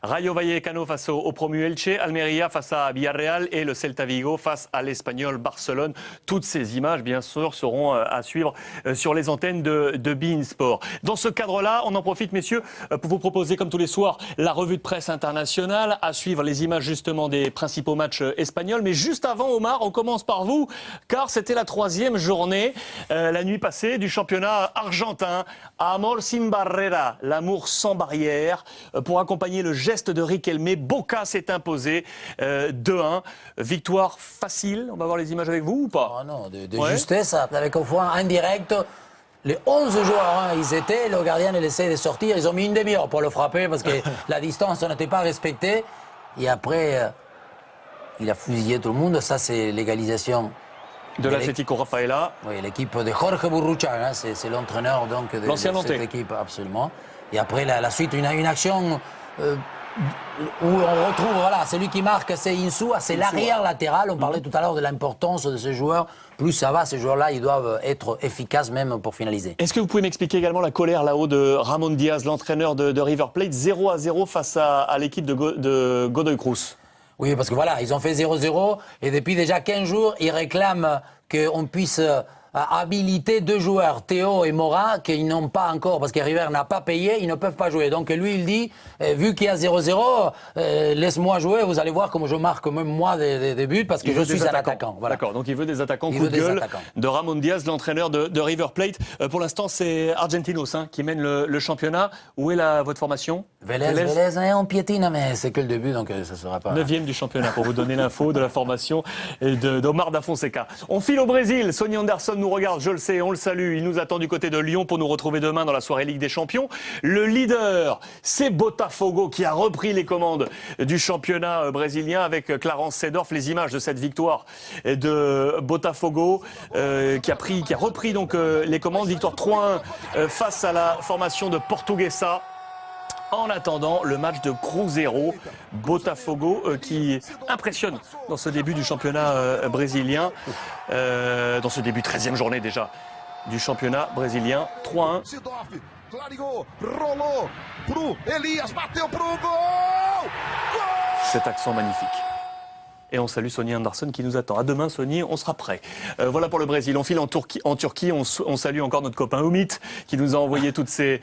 Rayo Vallecano face au promu Elche, Almeria face à Villarreal et le Celta Vigo face à l'Espagnol Barcelone. Toutes ces images, bien sûr, seront à suivre sur les antennes de beIN Sport. Dans ce cadre-là, on en profite, messieurs, pour vous proposer, comme tous les soirs, la revue de presse internationale, à suivre les images justement des principaux matchs espagnols. Mais juste avant, Omar, on commence par vous, car c'était la 3e journée, la nuit passée, du championnat argentin. Amor sin barrera, l'amour sans barrière. Pour accompagner le geste de Riquelme, Boca s'est imposé 2-1. Victoire facile, on va voir les images avec vous ou pas? Oh non, de justesse, avec au fond en direct. Les 11 joueurs, ils étaient, le gardien il essaie de sortir, ils ont mis une demi-heure pour le frapper parce que la distance n'était pas respectée. Et après, il a fusillé tout le monde, ça c'est l'égalisation. De l'Atlético Rafaela. Oui, l'équipe de Jorge Burruchaga, c'est l'entraîneur donc de cette équipe, absolument. Et après la suite, une action où on retrouve, voilà, celui qui marque, c'est Insu, c'est l'arrière latéral. On parlait tout à l'heure de l'importance de ce joueur. Plus ça va, ces joueurs-là, ils doivent être efficaces même pour finaliser. Est-ce que vous pouvez m'expliquer également la colère là-haut de Ramon Diaz, l'entraîneur de River Plate, 0-0 face à l'équipe de Godoy Cruz? Oui, parce que voilà, ils ont fait 0-0 et depuis déjà 15 jours, ils réclament qu'on puisse habiliter 2 joueurs, Théo et Mora, qu'ils n'ont pas encore, parce que River n'a pas payé, ils ne peuvent pas jouer. Donc lui, il dit, vu qu'il y a 0-0, laisse-moi jouer, vous allez voir comment je marque même moi des buts, parce que je suis un attaquant. Voilà. D'accord, donc il veut des attaquants, coup de gueule de Ramon Diaz, l'entraîneur de River Plate. Pour l'instant, c'est Argentinos qui mène le championnat. Où est votre formation? Vélez, on piétine, mais c'est que le début, donc ça ne sera pas... 9e du championnat, pour vous donner l'info de la formation d'Omar Da Fonseca. On file au Brésil, Sonny Anderson nous regarde, je le sais, on le salue. Il nous attend du côté de Lyon pour nous retrouver demain dans la soirée Ligue des Champions. Le leader, c'est Botafogo qui a repris les commandes du championnat brésilien avec Clarence Seedorf. Les images de cette victoire de Botafogo qui a repris donc les commandes. Victoire 3-1 face à la formation de Portuguesa. En attendant, le match de Cruzeiro, Botafogo qui impressionne dans ce début du championnat brésilien, dans ce début 13e journée déjà du championnat brésilien, 3-1. Cet accent magnifique. Et on salue Sonny Anderson qui nous attend. À demain, Sonny, on sera prêt. Voilà pour le Brésil. On file en Turquie. On salue encore notre copain Umit qui nous a envoyé toutes ces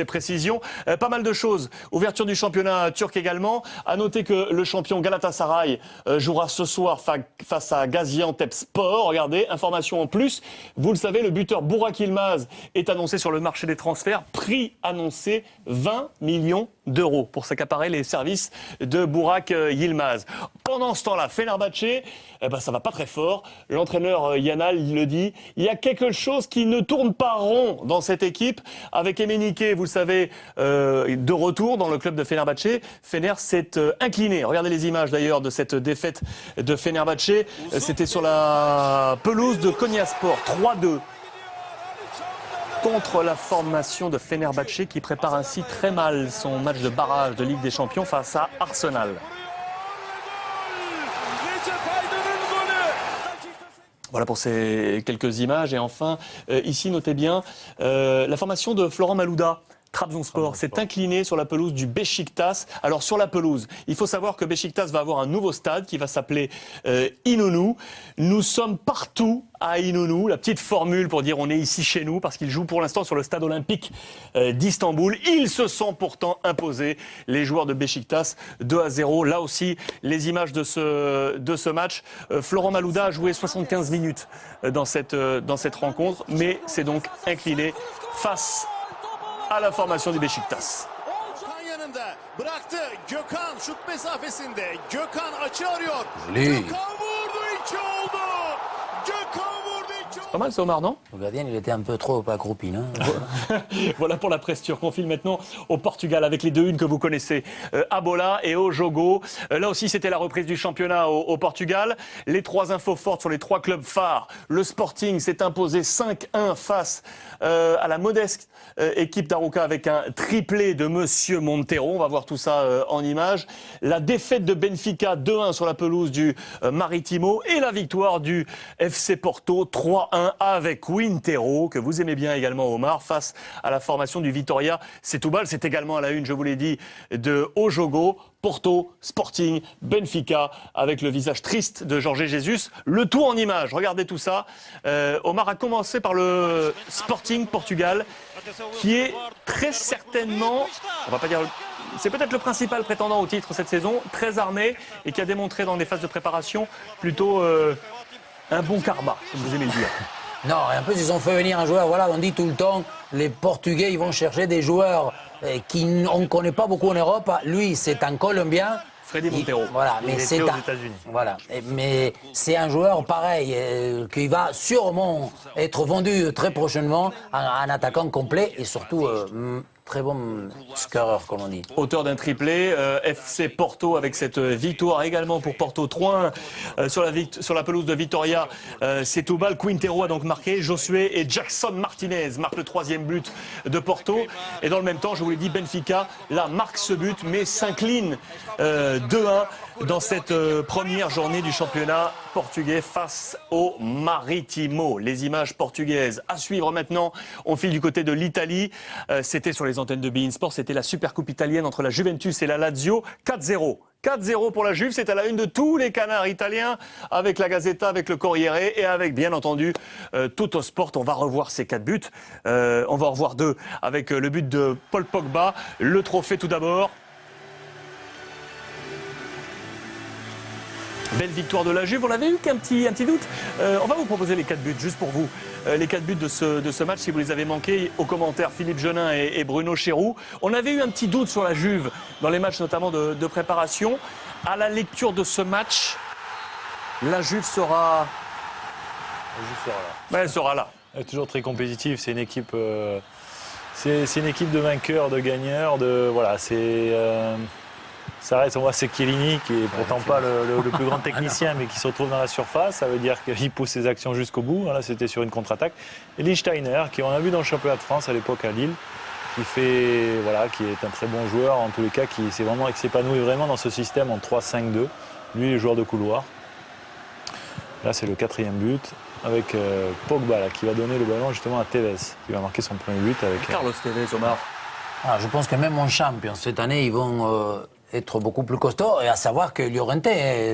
précisions. Pas mal de choses. Ouverture du championnat turc également. À noter que le champion Galatasaray jouera ce soir face à Gaziantepspor. Regardez, information en plus. Vous le savez, le buteur Burak Yılmaz est annoncé sur le marché des transferts. Prix annoncé 20 millions d'euros pour s'accaparer les services de Burak Yılmaz. Pendant ce temps-là, Fenerbahçe, ça va pas très fort. L'entraîneur Yanal le dit. Il y a quelque chose qui ne tourne pas rond dans cette équipe. Avec Emenike, vous le savez, de retour dans le club de Fenerbahçe. Fener s'est incliné. Regardez les images d'ailleurs de cette défaite de Fenerbahçe. C'était sur la pelouse de Konyaspor, 3-2. Contre la formation de Fenerbahçe qui prépare ainsi très mal son match de barrage de Ligue des Champions face à Arsenal. Voilà pour ces quelques images. Et enfin, ici, notez bien, la formation de Florent Malouda. Trabzonspor s'est incliné sur la pelouse du Beşiktaş. Alors sur la pelouse, il faut savoir que Beşiktaş va avoir un nouveau stade qui va s'appeler İnönü. Nous sommes partout à İnönü, la petite formule pour dire on est ici chez nous, parce qu'ils jouent pour l'instant sur le stade olympique d'Istanbul. Ils se sont pourtant imposés, les joueurs de Beşiktaş, 2-0. Là aussi, les images de ce match. Florent Malouda a joué 75 minutes dans cette rencontre, mais s'est donc incliné face à la formation du Beşiktaş. Joli. Pas mal ça, Omar, non? Le gardien, il était un peu trop accroupi, hein. Voilà pour la presse turque. On file maintenant au Portugal avec les 2-1 que vous connaissez. Abola et Ojogo. Là aussi, c'était la reprise du championnat au Portugal. Les 3 infos fortes sur les 3 clubs phares. Le Sporting s'est imposé 5-1 face à la modeste équipe d'Arouca avec un triplé de Monsieur Montero. On va voir tout ça en images. La défaite de Benfica 2-1 sur la pelouse du Maritimo et la victoire du FC Porto 3-1 1 avec Quintero, que vous aimez bien également Omar, face à la formation du Vitória Setúbal. C'est également à la une, je vous l'ai dit, de Ojogo, Porto, Sporting, Benfica, avec le visage triste de Jorge Jesus. Le tout en images, regardez tout ça. Omar a commencé par le Sporting Portugal, qui est très certainement, on va pas dire, c'est peut-être le principal prétendant au titre cette saison, très armé et qui a démontré dans les phases de préparation plutôt un bon karma, comme vous aimez le dire. Non, et en plus, ils ont fait venir un joueur. Voilà, on dit tout le temps, les Portugais, ils vont chercher des joueurs qu'on ne connaît pas beaucoup en Europe. Lui, c'est un Colombien. Freddy Montero. Voilà, mais c'est aux États-Unis. Voilà, mais c'est un joueur pareil qui va sûrement être vendu très prochainement, un attaquant complet et surtout très bon scoreur, comme on dit. Auteur d'un triplé, FC Porto avec cette victoire également pour Porto 3-1 sur la pelouse de Vitória Setúbal. Quintero a donc marqué, Josué et Jackson Martinez marquent le 3e but de Porto. Et dans le même temps, je vous l'ai dit, Benfica là marque ce but mais s'incline 2-1 dans cette première journée du championnat portugais face au Maritimo. Les images portugaises à suivre maintenant. On file du côté de l'Italie. C'était sur les antennes de beIN Sport. C'était la Supercoupe italienne entre la Juventus et la Lazio. 4-0. 4-0 pour la Juve, c'est à la une de tous les canards italiens, avec la Gazzetta, avec le Corriere et avec, bien entendu, Tuttosport. On va revoir ces 4 buts. On va en revoir 2 avec le but de Paul Pogba. Le trophée tout d'abord. Belle victoire de la Juve. On avait eu qu'un petit doute. On va vous proposer les 4 buts, juste pour vous. Les 4 buts de ce match, si vous les avez manqués, aux commentaires, Philippe Genin et Bruno Chéroux. On avait eu un petit doute sur la Juve, dans les matchs notamment de préparation. À la lecture de ce match, la Juve sera... là. Elle sera là. Elle est toujours très compétitive. C'est une équipe, c'est une équipe de vainqueurs, de gagneurs. Voilà, ça reste, on voit, c'est Chiellini qui est pourtant pas le plus grand technicien, mais qui se retrouve dans la surface. Ça veut dire qu'il pousse ses actions jusqu'au bout. Là, c'était sur une contre-attaque. Et Lichtsteiner, qui on a vu dans le championnat de France à l'époque à Lille, qui est un très bon joueur en tous les cas, qui s'épanouit vraiment dans ce système en 3-5-2. Lui, il est joueur de couloir. Là, c'est le 4e but avec Pogba là, qui va donner le ballon justement à Tevez, qui va marquer son premier but avec Carlos Tevez, Omar. Je pense que même en Champions, cette année, ils vont être beaucoup plus costauds. Et à savoir que Llorente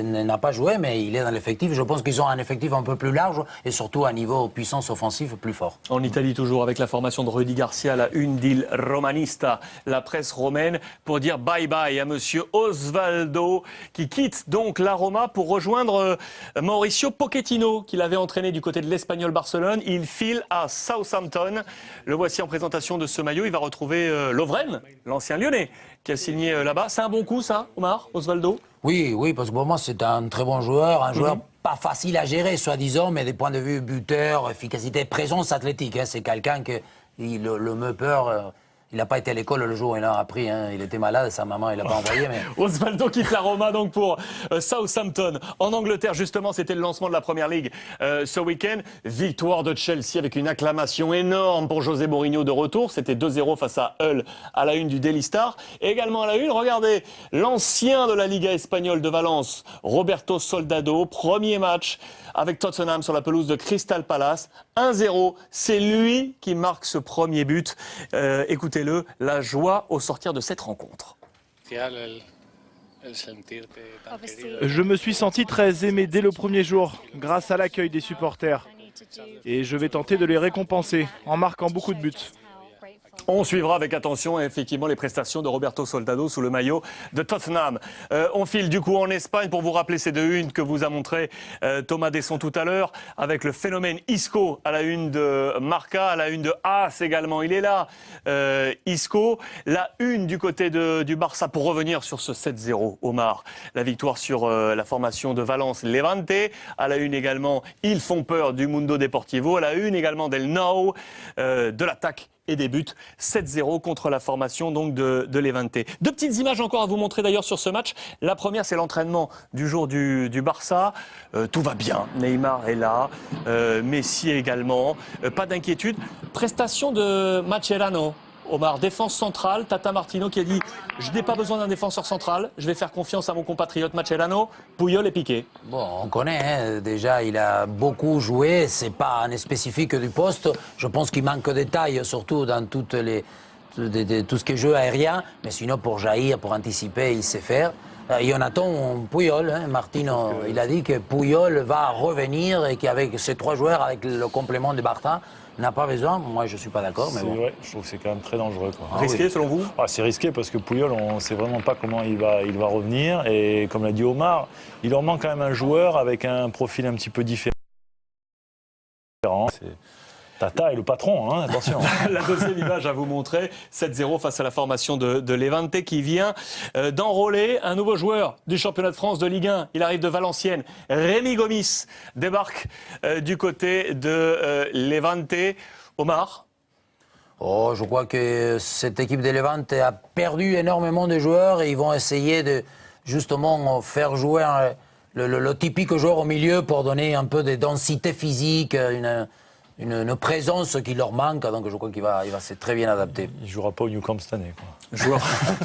n'a pas joué, mais il est dans l'effectif. Je pense qu'ils ont un effectif un peu plus large et surtout un niveau puissance offensive plus fort. En Italie, toujours avec la formation de Rudy Garcia, la une d'Il Romanista, la presse romaine, pour dire bye-bye à monsieur Osvaldo, qui quitte donc la Roma pour rejoindre Mauricio Pochettino, qui l'avait entraîné du côté de l'Espagnol Barcelone. Il file à Southampton. Le voici en présentation de ce maillot. Il va retrouver Lovren, l'ancien Lyonnais, qui a signé là-bas. C'est un bon coup, ça, Omar, Osvaldo? Oui, parce que pour moi, c'est un très bon joueur, un joueur pas facile à gérer, soi-disant, mais des points de vue buteur, efficacité, présence athlétique. C'est quelqu'un que le me peur. Il n'a pas été à l'école le jour où il a appris. Il était malade, sa maman, il l'a pas envoyé. Mais... Osvaldo quitte la Roma donc pour Southampton. En Angleterre, justement, c'était le lancement de la Première Ligue ce week-end. Victoire de Chelsea avec une acclamation énorme pour José Mourinho de retour. C'était 2-0 face à Hull à la une du Daily Star. Et également à la une, regardez, l'ancien de la Liga espagnole de Valence, Roberto Soldado, premier match avec Tottenham sur la pelouse de Crystal Palace. 1-0, c'est lui qui marque ce premier but. Écoutez-le, la joie au sortir de cette rencontre. Je me suis senti très aimé dès le premier jour, grâce à l'accueil des supporters. Et je vais tenter de les récompenser en marquant beaucoup de buts. On suivra avec attention effectivement les prestations de Roberto Soldado sous le maillot de Tottenham. On file du coup en Espagne pour vous rappeler ces 2 unes que vous a montré Thomas Desson tout à l'heure, avec le phénomène Isco à la une de Marca, à la une de AS également. Il est là, Isco. La une du côté du Barça pour revenir sur ce 7-0, Omar. La victoire sur la formation de Valence Levante. À la une également, ils font peur du Mundo Deportivo. À la une également d'El Nou, de l'attaque et des buts, 7-0 contre la formation donc de Levante. 2 petites images encore à vous montrer d'ailleurs sur ce match. La première, c'est l'entraînement du jour du Barça. Tout va bien, Neymar est là, Messi également, pas d'inquiétude. Prestation de Mascherano. Omar, défense centrale, Tata Martino qui a dit « Je n'ai pas besoin d'un défenseur central, je vais faire confiance à mon compatriote Mascherano, Puyol et Piqué ». Bon, on connaît, hein, déjà il a beaucoup joué, c'est pas un spécifique du poste. Je pense qu'il manque de taille, surtout dans tout ce qui est jeu aérien, mais sinon pour jaillir, pour anticiper, il sait faire. Et on attend Puyol, hein, Martino, il a dit que Puyol va revenir et qu'avec ces 3 joueurs, avec le complément de Bartra, n'a pas besoin. Moi, je ne suis pas d'accord, mais bon. Ouais, je trouve que c'est quand même très dangereux. Risqué selon vous? C'est risqué parce que Puyol, on ne sait vraiment pas comment il va revenir. Et comme l'a dit Omar, il leur manque quand même un joueur avec un profil un petit peu différent. Tata est le patron, hein, attention. La deuxième image à vous montrer, 7-0 face à la formation de Levante qui vient d'enrôler un nouveau joueur du championnat de France de Ligue 1. Il arrive de Valenciennes. Rémi Gomis débarque du côté de Levante. Omar? Oh, je crois que cette équipe de Levante a perdu énormément de joueurs et ils vont essayer de justement faire jouer le typique joueur au milieu pour donner un peu de densité physique, une présence qui leur manque, donc je crois qu'il va se très bien adapter. Il ne jouera pas au New Camp cette année. Quoi.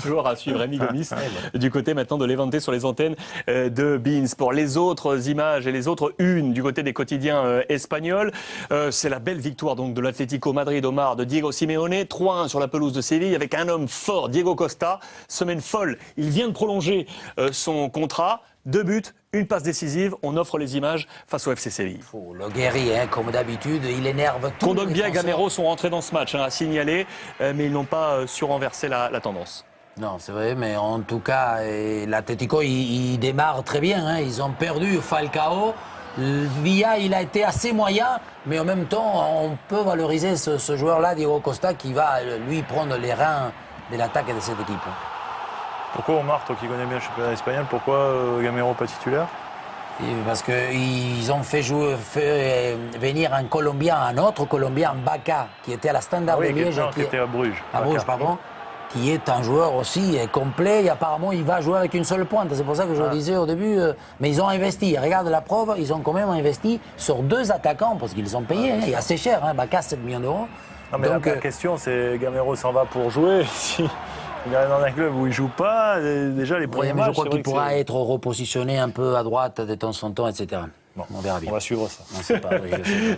Joueur à suivre, Rémi Gomis, du côté maintenant de Levante sur les antennes de Beins. Pour les autres images et les autres unes du côté des quotidiens espagnols, c'est la belle victoire donc de l'Atlético Madrid, Omar, de Diego Simeone, 3-1 sur la pelouse de Séville avec un homme fort, Diego Costa, semaine folle. Il vient de prolonger son contrat. 2 buts, 1 passe décisive. On offre les images face au FC Séville. Le guerrier, hein, comme d'habitude, il énerve tout. Kondogbia et Gamero sont rentrés dans ce match, à signaler, mais ils n'ont pas su renverser la tendance. Non, c'est vrai, mais en tout cas, l'Atlético, il démarre très bien. Hein. Ils ont perdu Falcao. Villa, il a été assez moyen, mais en même temps, on peut valoriser ce joueur-là, Diego Costa, qui va, lui, prendre les reins de l'attaque de cette équipe. Pourquoi Omar, toi qui connais bien le championnat espagnol, pourquoi Gamero pas titulaire? Parce qu'ils ont fait venir un Colombien, un autre Colombien, Baca, qui était à la Standard de Liège. Qui était à Bruges. À Bruges, pardon. Qui est un joueur aussi complet et apparemment il va jouer avec une seule pointe. C'est pour ça que je le disais au début. Mais ils ont investi. Regarde la preuve, ils ont quand même investi sur 2 attaquants parce qu'ils ont payé. Hein, et assez cher, hein, Baca, 7 millions d'euros. Non, mais donc, la question, c'est Gamero s'en va pour jouer. Il arrive dans un club où il ne joue pas, déjà les premiers matchs. Je crois qu'il pourra être repositionné un peu à droite de temps en temps, etc. Bon, on verra bien. On va suivre ça.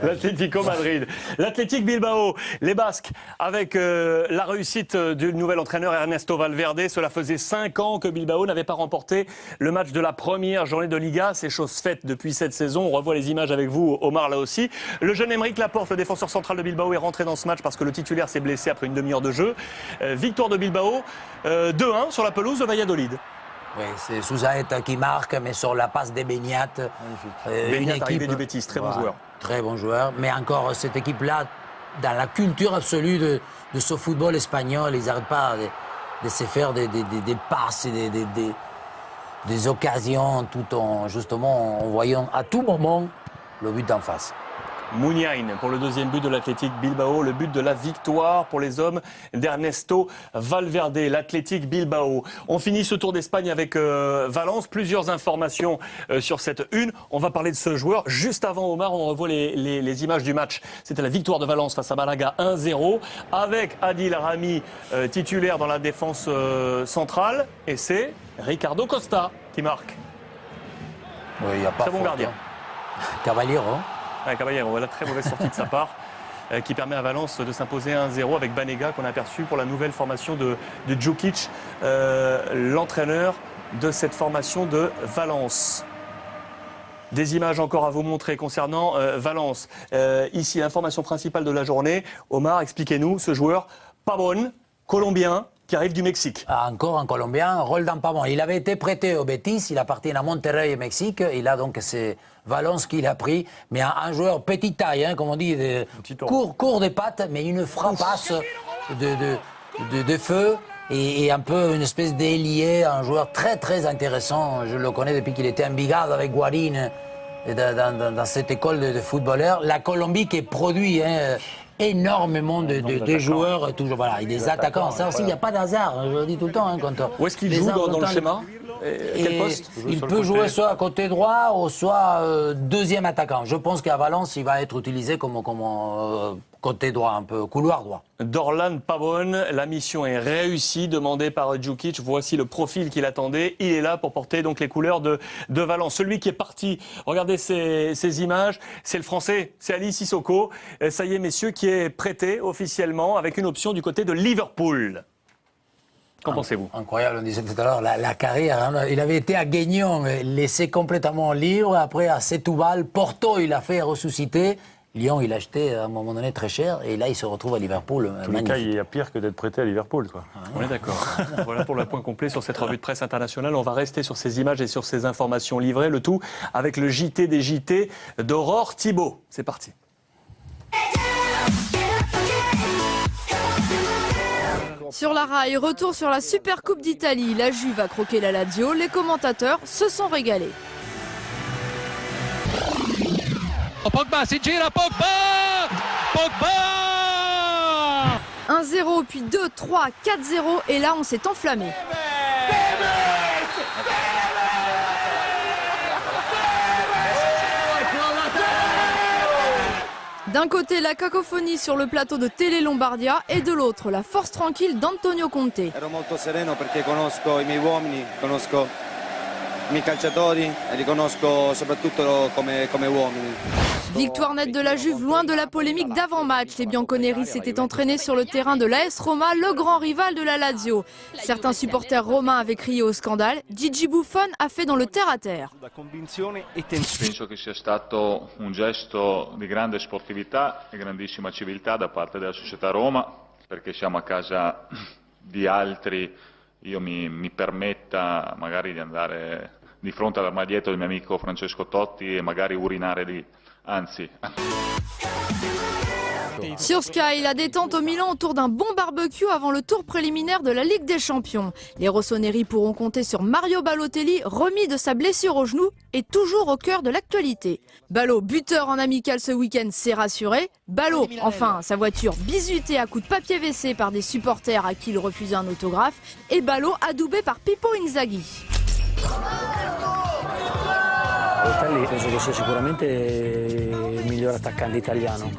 L'Atlético Madrid, l'Athletic Bilbao, les Basques, avec la réussite du nouvel entraîneur Ernesto Valverde. Cela faisait 5 ans que Bilbao n'avait pas remporté le match de la première journée de Liga. C'est chose faite depuis cette saison. On revoit les images avec vous, Omar, là aussi. Le jeune Aymeric Laporte, le défenseur central de Bilbao, est rentré dans ce match parce que le titulaire s'est blessé après une demi-heure de jeu. Victoire de Bilbao, 2-1 sur la pelouse de Valladolid. Oui, c'est Sousaeta qui marque, mais sur la passe des Beñat. Beñat arrivé du Betis, très bon joueur. Très bon joueur, mais encore cette équipe-là, dans la culture absolue de ce football espagnol, ils n'arrêtent pas de se faire des passes, des occasions, tout en justement en voyant à tout moment le but d'en face. Muniain pour le deuxième but de l'Athletic Bilbao, le but de la victoire pour les hommes d'Ernesto Valverde, l'Athletic Bilbao. On finit ce tour d'Espagne avec Valence. Plusieurs informations sur cette une. On va parler de ce joueur. Juste avant, Omar, on revoit les images du match. C'était la victoire de Valence face à Malaga 1-0 avec Adil Rami titulaire dans la défense centrale. Et c'est Ricardo Costa qui marque. Oui, il n'y a pas très bon gardien. Caballero. Ouais, Caballero, voilà, très mauvaise sortie de sa part qui permet à Valence de s'imposer 1-0 avec Banega qu'on a aperçu pour la nouvelle formation de Djukic, l'entraîneur de cette formation de Valence. Des images encore à vous montrer concernant Valence. Ici, l'information principale de la journée. Omar, expliquez-nous, ce joueur Pavón, colombien, qui arrive du Mexique. Encore un Colombien, Roldan Pavón. Il avait été prêté au Betis, il appartient à Monterrey, Mexique. Il a donc c'est Valence qui l'a pris, mais un joueur petite taille, hein, comme on dit, court des pattes, mais une frappasse de feu et un peu une espèce d'ailier, un joueur très très intéressant. Je le connais depuis qu'il était en Bigade avec Guarin dans cette école de footballeurs. La Colombie qui produit énormément de joueurs, toujours voilà, et des attaquants. Ça aussi, il n'y a pas d'hasard, je le dis tout le temps. Hein, où est-ce qu'il joue dans le schéma? Quel poste? Il peut jouer soit à côté droit ou soit deuxième attaquant. Je pense qu'à Valence, il va être utilisé comme côté droit, un peu couloir droit. Dorlan Pavón, la mission est réussie, demandée par Djukic. Voici le profil qu'il attendait. Il est là pour porter donc les couleurs de Valence. Celui qui est parti, regardez ces images, c'est le Français, c'est Ali Sissoko. Ça y est, messieurs, qui est prêté officiellement avec une option du côté de Liverpool. Qu'en pensez-vous? Incroyable, on disait tout à l'heure, la carrière. Hein. Il avait été à Guignon, laissé complètement libre. Après, à Setúbal, Porto, il a fait ressusciter. Lyon, il a acheté à un moment donné très cher. Et là, il se retrouve à Liverpool. En tous les cas, il y a pire que d'être prêté à Liverpool, quoi. On est d'accord. Voilà pour le point complet sur cette revue de presse internationale. On va rester sur ces images et sur ces informations livrées. Le tout avec le JT des JT d'Aurore Thibault. C'est parti. Sur la rail, retour sur la Super Coupe d'Italie. La Juve a croqué la Lazio. Les commentateurs se sont régalés. Pogba si gira, Pogba 1-0, puis 2, 3, 4-0 et là on s'est enflammé. D'un côté la cacophonie sur le plateau de Télé Lombardia et de l'autre la force tranquille d'Antonio Conte. Ero molto sereno perché conosco i miei uomini, conosco i miei calciatori e li conosco soprattutto come uomini. Victoire nette de la Juve, loin de la polémique d'avant-match. Les Bianconeri s'étaient entraînés sur le terrain de l'AS Roma, le grand rival de la Lazio. Certains supporters romains avaient crié au scandale. Gigi Buffon a fait dans le terre-à-terre. Penso che sia stato un gesto di grande sportività e grandissima civiltà da parte della società Roma, perché siamo a casa di altri. Io mi permetta magari di andare di fronte all'armadietto del mio amico Francesco Totti e magari urinare lì. Anzi. Sur Sky, la détente au Milan autour d'un bon barbecue avant le tour préliminaire de la Ligue des Champions. Les rossoneri pourront compter sur Mario Balotelli, remis de sa blessure au genou et toujours au cœur de l'actualité. Ballot, buteur en amical ce week-end, s'est rassuré. Ballot, enfin, sa voiture bisutée à coups de papier WC par des supporters à qui il refusait un autographe. Et Ballot adoubé par Pippo Inzaghi. Balotelli penso che sia sicuramente il miglior attaccante italiano.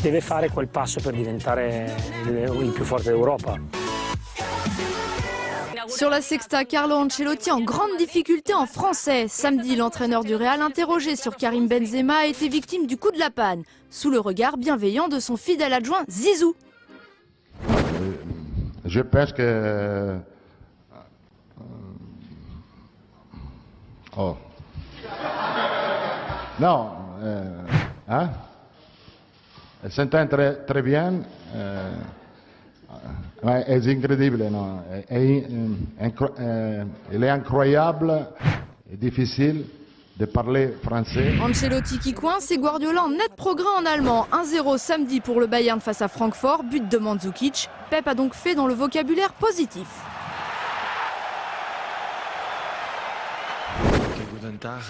Deve fare quel passo per diventare il più forte d'Europa. Sur la Sexta, Carlo Ancelotti en grande difficulté en français. Samedi, l'entraîneur du Real, interrogé sur Karim Benzema, a été victime du coup de la panne, sous le regard bienveillant de son fidèle adjoint Zizou. Je pense que... Oh. Non, hein? Elle s'entend très bien. C'est incroyable, non? Il est incroyable et difficile de parler français. Ancelotti qui coince et Guardiola en net progrès en allemand. 1-0 samedi pour le Bayern face à Francfort, but de Mandzukic. Pep a donc fait dans le vocabulaire positif. Guten Tag.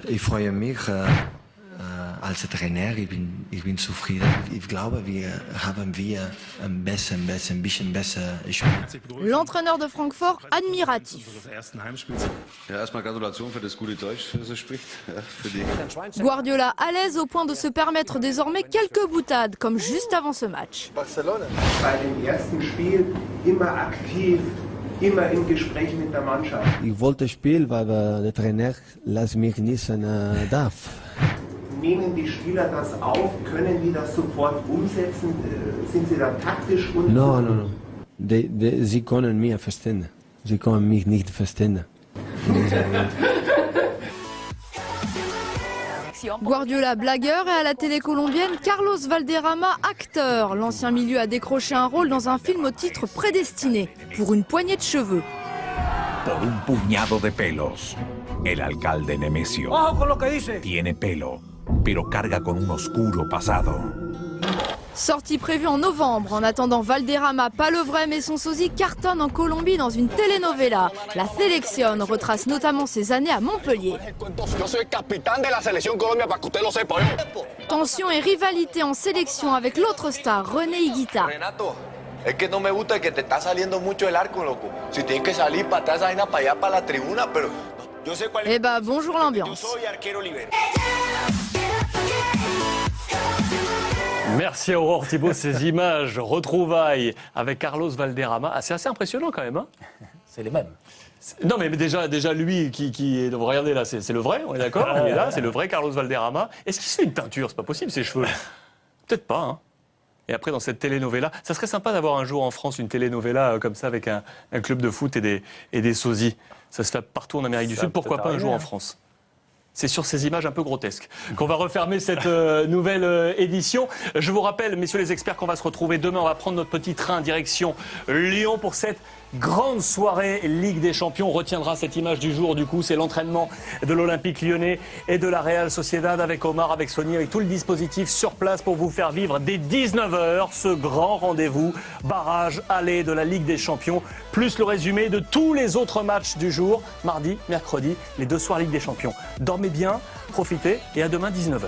Ich freue mich als Trainer. Ich bin zufrieden. Ich glaube, haben ein bisschen besser gespielt. L'entraîneur de Francfort admiratif. Ja, erstmal Gratulation für das gute Deutsch, das er spricht. Ja, für die. Guardiola à l'aise au point de se permettre désormais quelques boutades, comme juste avant ce match. Barcelone. Bei dem ersten Spiel immer aktiv. Immer im Gespräch mit der Mannschaft. Ich wollte spielen, weil der Trainer lässt mich nicht darf. Nehmen die Spieler das auf? Können die das sofort umsetzen? Sind sie da taktisch und... No. Sie können mich verstehen. Sie können mich nicht verstehen. Guardiola blagueur et à la télé colombienne, Carlos Valderrama acteur. L'ancien milieu a décroché un rôle dans un film au titre prédestiné, pour une poignée de cheveux. Por un puñado de pelos, el alcalde Nemesio tiene pelo, pero carga con un oscuro pasado. Sortie prévue en novembre. En attendant, Valderrama, pas le vrai mais son sosie, cartonne en Colombie dans une telenovela. La Selección retrace notamment ses années à Montpellier. Tension et rivalité en sélection avec l'autre star, René Higuita. Es que no me gusta que te está saliendo mucho el arco, loco. Si tienes que salir para atrás, vaina para allá, para la tribuna, pero yo sé cuál es. Eh bah, bonjour l'ambiance. Yo soy arquero libero. Merci Aurore Thibault, ces images, retrouvailles avec Carlos Valderrama. Ah, c'est assez impressionnant quand même. Hein, c'est les mêmes. Non mais déjà lui qui est... Regardez là, c'est le vrai, on est d'accord. Il est là, c'est le vrai Carlos Valderrama. Est-ce qu'il se fait une teinture? C'est pas possible ces cheveux. Peut-être pas. Hein. Et après dans cette telenovela, ça serait sympa d'avoir un jour en France une telenovela comme ça avec un club de foot et des sosies. Ça se fait partout en Amérique du Sud. Pourquoi pas un jour en France? C'est sur ces images un peu grotesques qu'on va refermer cette nouvelle édition. Je vous rappelle, messieurs les experts, qu'on va se retrouver demain. On va prendre notre petit train direction Lyon pour cette grande soirée Ligue des Champions. On retiendra cette image du jour. Du coup, c'est l'entraînement de l'Olympique Lyonnais et de la Real Sociedad avec Omar, avec Sony, avec tout le dispositif sur place pour vous faire vivre dès 19h ce grand rendez-vous barrage aller de la Ligue des Champions, plus le résumé de tous les autres matchs du jour, mardi, mercredi, les 2 soirs Ligue des Champions. Dormez bien, profitez et à demain 19h.